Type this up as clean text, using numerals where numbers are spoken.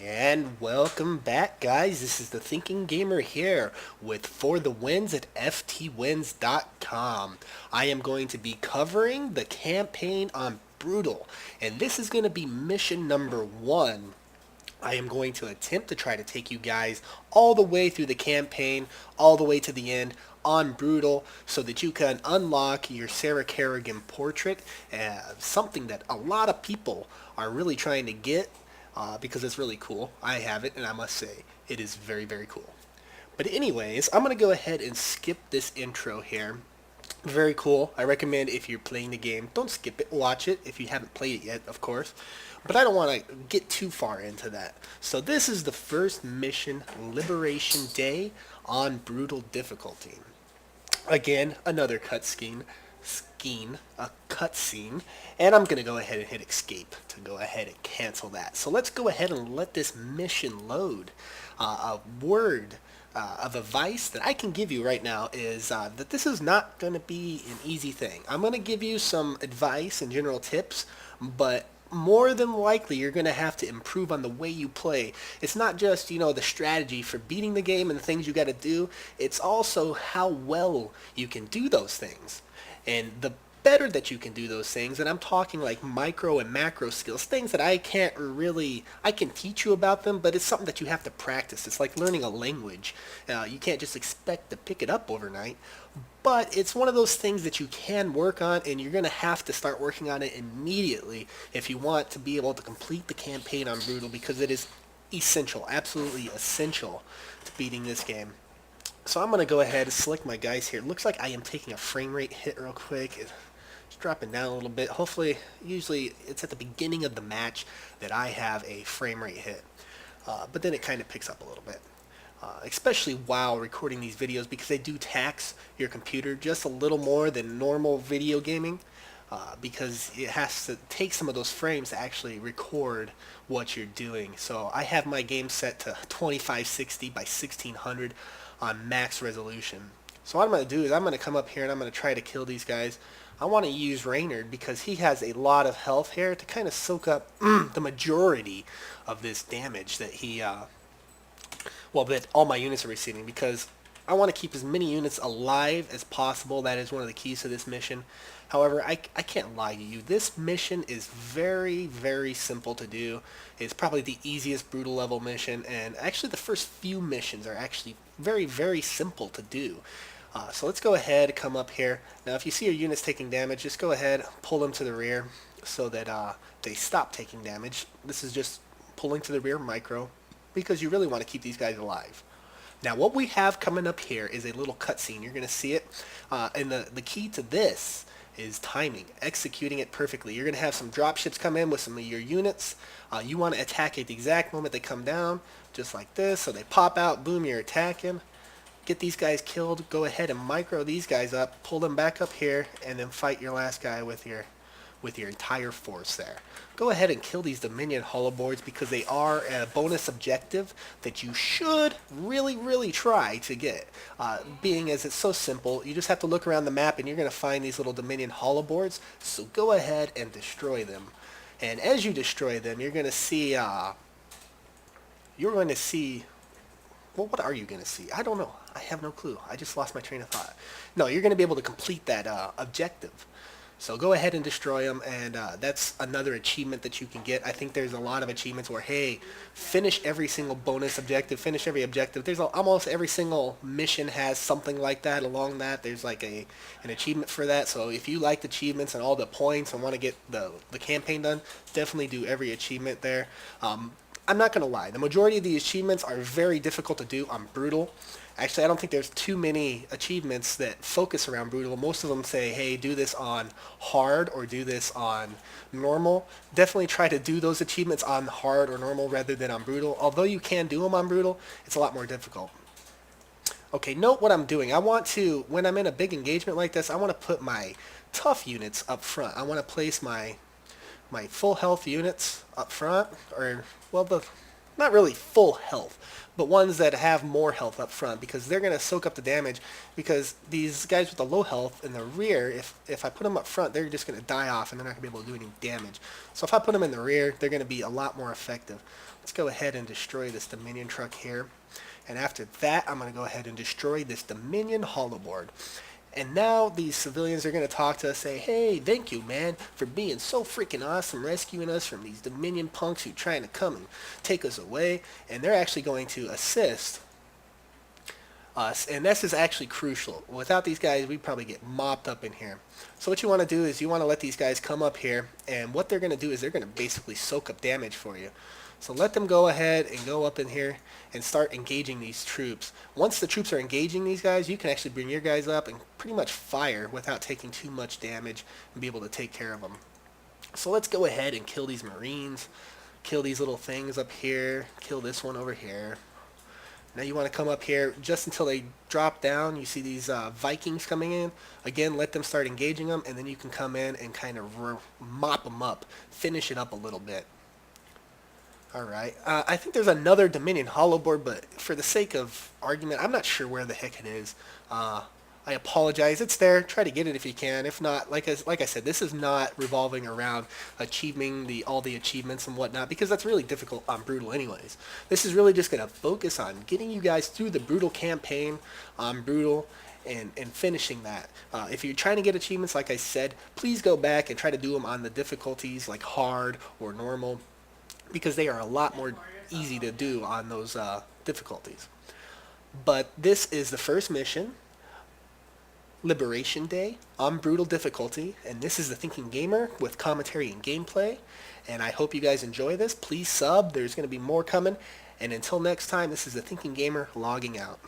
And welcome back, guys. This is the Thinking Gamer here with For the Wins at ftwins.com. I am going to be covering the campaign on Brutal, and this is going to be mission number 1. I am going to attempt to try to take you guys all the way through the campaign, all the way to the end on Brutal, so that you can unlock your Sarah Kerrigan portrait, something that a lot of people are really trying to get because it's really cool. I have it, and I must say, it is very, very cool. But anyways, I'm going to go ahead and skip this intro here. Very cool. I recommend if you're playing the game, don't skip it. Watch it if you haven't played it yet, of course. But I don't want to get too far into that. So this is the first mission, Liberation Day on Brutal difficulty. Again, another a cutscene, and I'm going to go ahead and hit escape to go ahead and cancel that. So let's go ahead and let this mission load. A word of advice that I can give you right now is that this is not going to be an easy thing. I'm going to give you some advice and general tips, but more than likely you're going to have to improve on the way you play. It's not just, the strategy for beating the game and the things you got to do. It's also how well you can do those things. And the better that you can do those things, and I'm talking like micro and macro skills, things that I can teach you about them, but it's something that you have to practice. It's like learning a language. You can't just expect to pick it up overnight, but it's one of those things that you can work on, and you're going to have to start working on it immediately if you want to be able to complete the campaign on Brutal, because it is essential, absolutely essential to beating this game. So I'm going to go ahead and select my guys here. It looks like I am taking a frame rate hit real quick. It's dropping down a little bit. Hopefully, usually it's at the beginning of the match that I have a frame rate hit. But then it kind of picks up a little bit. Especially while recording these videos, because they do tax your computer just a little more than normal video gaming. Because it has to take some of those frames to actually record what you're doing. So I have my game set to 2560 by 1600 on max resolution. So what I'm going to do is I'm going to come up here and I'm going to try to kill these guys. I want to use Reynard because he has a lot of health here to kind of soak up the majority of this damage that that all my units are receiving, because I want to keep as many units alive as possible. That is one of the keys to this mission. However, I can't lie to you. This mission is very, very simple to do. It's probably the easiest Brutal level mission, and actually the first few missions are actually very, very simple to do. So let's go ahead, come up here. Now if you see your units taking damage, just go ahead, pull them to the rear so that they stop taking damage. This is just pulling to the rear micro, because you really want to keep these guys alive. Now what we have coming up here is a little cutscene. You're going to see it. And the key to this is timing, executing it perfectly. You're going to have some dropships come in with some of your units. You want to attack at the exact moment they come down, just like this. So they pop out, boom, you're attacking. Get these guys killed, go ahead and micro these guys up, pull them back up here, and then fight your last guy with your entire force there. Go ahead and kill these Dominion holoboards, because they are a bonus objective that you should really, really try to get. Being as it's so simple, you just have to look around the map and you're going to find these little Dominion holoboards, so go ahead and destroy them. And as you destroy them, you're going to see, well, what are you going to see? I don't know. I have no clue. I just lost my train of thought. No, you're going to be able to complete that objective. So go ahead and destroy them, and that's another achievement that you can get. I think there's a lot of achievements where, hey, finish every single bonus objective, finish every objective. There's almost every single mission has something like that along that. There's like an achievement for that. So if you like achievements and all the points and want to get the campaign done, definitely do every achievement there. I'm not going to lie. The majority of the achievements are very difficult to do on Brutal. Actually, I don't think there's too many achievements that focus around Brutal. Most of them say, hey, do this on hard or do this on normal. Definitely try to do those achievements on hard or normal rather than on Brutal. Although you can do them on Brutal, it's a lot more difficult. Okay, note what I'm doing. I want to, when I'm in a big engagement like this, I want to put my tough units up front. I want to place my full health units up front, or, well, not really full health, but ones that have more health up front, because they're going to soak up the damage, because these guys with the low health in the rear, if I put them up front, they're just going to die off and they're not going to be able to do any damage. So if I put them in the rear, they're going to be a lot more effective. Let's go ahead and destroy this Dominion truck here. And after that, I'm going to go ahead and destroy this Dominion hollow board. And now these civilians are going to talk to us, say, hey, thank you, man, for being so freaking awesome, rescuing us from these Dominion punks who are trying to come and take us away. And they're actually going to assist us. And this is actually crucial. Without these guys, we'd probably get mopped up in here. So what you want to do is you want to let these guys come up here. And what they're going to do is they're going to basically soak up damage for you. So let them go ahead and go up in here and start engaging these troops. Once the troops are engaging these guys, you can actually bring your guys up and pretty much fire without taking too much damage and be able to take care of them. So let's go ahead and kill these Marines, kill these little things up here, kill this one over here. Now you want to come up here just until they drop down. You see these Vikings coming in. Again, let them start engaging them, and then you can come in and kind of mop them up, finish it up a little bit. Alright, I think there's another Dominion hollow board, but for the sake of argument, I'm not sure where the heck it is. I apologize. It's there. Try to get it if you can. If not, like I said, this is not revolving around achieving all the achievements and whatnot, because that's really difficult on Brutal anyways. This is really just going to focus on getting you guys through the Brutal campaign on Brutal and finishing that. If you're trying to get achievements, like I said, please go back and try to do them on the difficulties like hard or normal, because they are a lot more easy to do on those difficulties. But this is the first mission, Liberation Day, on Brutal difficulty, and this is the Thinking Gamer with commentary and gameplay, and I hope you guys enjoy this. Please sub, there's going to be more coming, and until next time, this is the Thinking Gamer logging out.